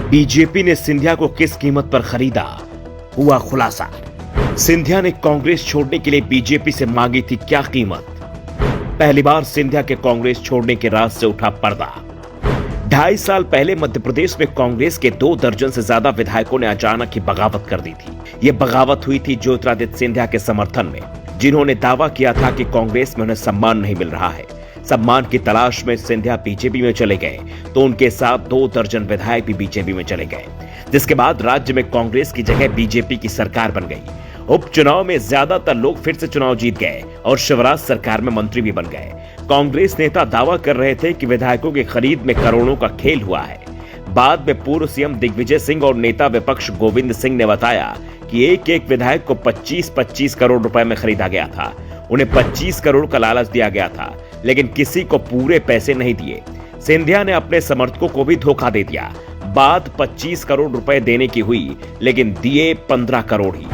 BJP ने सिंधिया को किस कीमत पर खरीदा, हुआ खुलासा। सिंधिया ने कांग्रेस छोड़ने के लिए बीजेपी से मांगी थी क्या कीमत। पहली बार सिंधिया के कांग्रेस छोड़ने के राज से उठा पर्दा। 2.5 साल पहले मध्य प्रदेश में कांग्रेस के 2 दर्जन से ज्यादा विधायकों ने अचानक ही बगावत कर दी थी। यह बगावत हुई थी ज्योतिरादित्य सिंधिया के समर्थन में, जिन्होंने दावा किया था कि कांग्रेस में उन्हें सम्मान नहीं मिल रहा है। सम्मान की तलाश में सिंधिया बीजेपी में चले गए तो उनके साथ 2 दर्जन विधायक भी बीजेपी में चले गए, जिसके बाद राज्य में कांग्रेस की जगह बीजेपी की सरकार बन गई। उपचुनाव में ज्यादातर लोग फिर से चुनाव जीत गए और शिवराज सरकार में मंत्री भी बन गए। कांग्रेस नेता दावा कर रहे थे कि विधायकों की खरीद में करोड़ों का खेल हुआ है। बाद में पूर्व सीएम दिग्विजय सिंह और नेता विपक्ष गोविंद सिंह ने बताया कि एक एक विधायक को 25-25 करोड़ रुपए में खरीदा गया था। उन्हें 25 करोड़ का लालच दिया गया था, लेकिन किसी को पूरे पैसे नहीं दिए। सिंधिया ने अपने समर्थकों को भी धोखा दे दिया। बात 25 करोड़ रुपए देने की हुई, लेकिन दिए 15 करोड़ ही।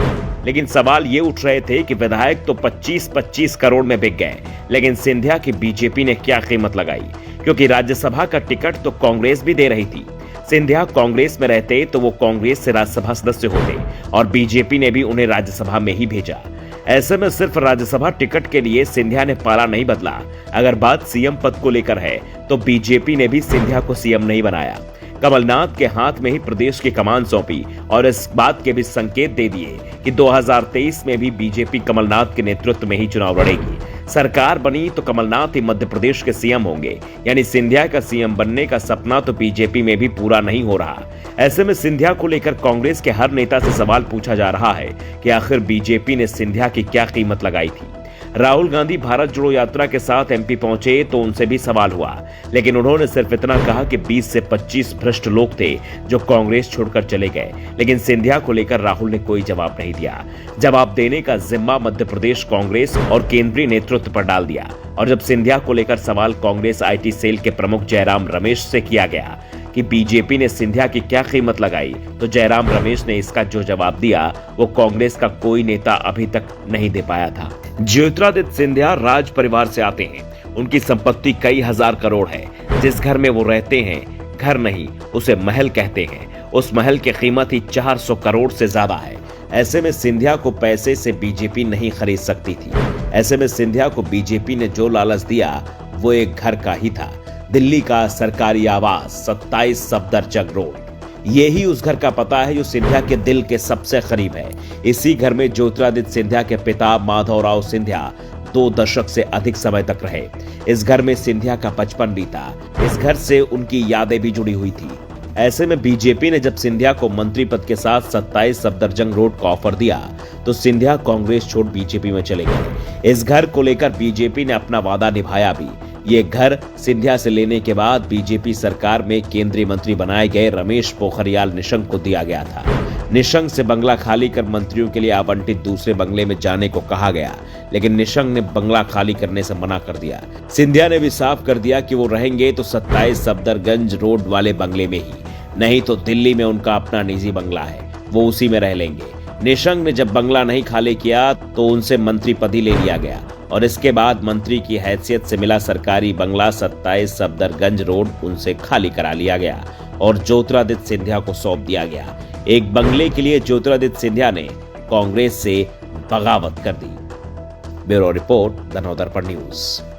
लेकिन सवाल ये उठ रहे थे कि विधायक तो 25-25 करोड़ में बिक गए, लेकिन सिंधिया की बीजेपी ने क्या कीमत लगाई, क्योंकि राज्यसभा का टिकट तो कांग्रेस भी दे रही थी। सिंधिया कांग्रेस में रहते तो वो कांग्रेस से राज्यसभा सदस्य होते और बीजेपी ने भी उन्हें राज्यसभा में ही भेजा। ऐसे में सिर्फ राज्यसभा टिकट के लिए सिंधिया ने पाला नहीं बदला। अगर बात सीएम पद को लेकर है तो बीजेपी ने भी सिंधिया को सीएम नहीं बनाया। कमलनाथ के हाथ में ही प्रदेश की कमान सौंपी और इस बात के भी संकेत दे दिए कि 2023 में भी बीजेपी कमलनाथ के नेतृत्व में ही चुनाव लड़ेगी। सरकार बनी तो कमलनाथ ही मध्य प्रदेश के सीएम होंगे, यानी सिंधिया का सीएम बनने का सपना तो बीजेपी में भी पूरा नहीं हो रहा। ऐसे में सिंधिया को लेकर कांग्रेस के हर नेता से सवाल पूछा जा रहा है कि आखिर बीजेपी ने सिंधिया की क्या कीमत लगाई थी। राहुल गांधी भारत जोड़ो यात्रा के साथ एमपी पहुंचे तो उनसे भी सवाल हुआ, लेकिन उन्होंने सिर्फ इतना कहा कि 20 से 25 भ्रष्ट लोग थे जो कांग्रेस छोड़कर चले गए। लेकिन सिंधिया को लेकर राहुल ने कोई जवाब नहीं दिया। जवाब देने का जिम्मा मध्य प्रदेश कांग्रेस और केंद्रीय नेतृत्व पर डाल दिया। और जब सिंधिया को लेकर सवाल कांग्रेस IT सेल के प्रमुख जयराम रमेश से किया गया कि बीजेपी ने सिंधिया की क्या कीमत लगाई, तो जयराम रमेश ने इसका जो जवाब दिया वो कांग्रेस का कोई नेता अभी तक नहीं दे पाया था। ज्योतिरादित्य सिंधिया राज परिवार से आते हैं। उनकी संपत्ति कई हजार करोड़ है। जिस घर में वो रहते हैं घर नहीं, उसे महल कहते हैं। उस महल की कीमत ही 400 करोड़ से ज्यादा है। ऐसे में सिंधिया को पैसे से बीजेपी नहीं खरीद सकती थी। ऐसे में सिंधिया को बीजेपी ने जो लालच दिया वो एक घर का ही था। दिल्ली का सरकारी आवास 27 सफदरजंग रोड। यही उस घर का पता है जो सिंधिया के दिल के सबसे करीब है। इसी घर में ज्योतिरादित्य सिंधिया के पिता माधवराव सिंधिया 2 दशक से अधिक समय तक रहे। इस घर में सिंधिया का बचपन बीता। इस घर से उनकी यादें भी जुड़ी हुई थी। ऐसे में बीजेपी ने जब सिंधिया को मंत्री पद के साथ 27 सफदरजंग रोड का ऑफर दिया तो सिंधिया कांग्रेस छोड़ बीजेपी में चले गए। इस घर को लेकर बीजेपी ने अपना वादा निभाया भी। ये घर सिंधिया से लेने के बाद बीजेपी सरकार में केंद्रीय मंत्री बनाए गए रमेश पोखरियाल निशंक को दिया गया था। निशंक से बंगला खाली कर मंत्रियों के लिए आवंटित दूसरे बंगले में जाने को कहा गया, लेकिन निशंक ने बंगला खाली करने से मना कर दिया। सिंधिया ने भी साफ कर दिया कि वो रहेंगे तो 27 सफदरजंग रोड वाले बंगले में ही, नहीं तो दिल्ली में उनका अपना निजी बंगला है, वो उसी में रह लेंगे। निशंक ने जब बंगला नहीं खाली किया तो उनसे मंत्री पद ही ले लिया गया और इसके बाद मंत्री की हैसियत से मिला सरकारी बंगला 27 सफदरजंग रोड उनसे खाली करा लिया गया और ज्योतिरादित्य सिंधिया को सौंप दिया गया। एक बंगले के लिए ज्योतिरादित्य सिंधिया ने कांग्रेस से बगावत कर दी। Bureau report, the Navdarpan news.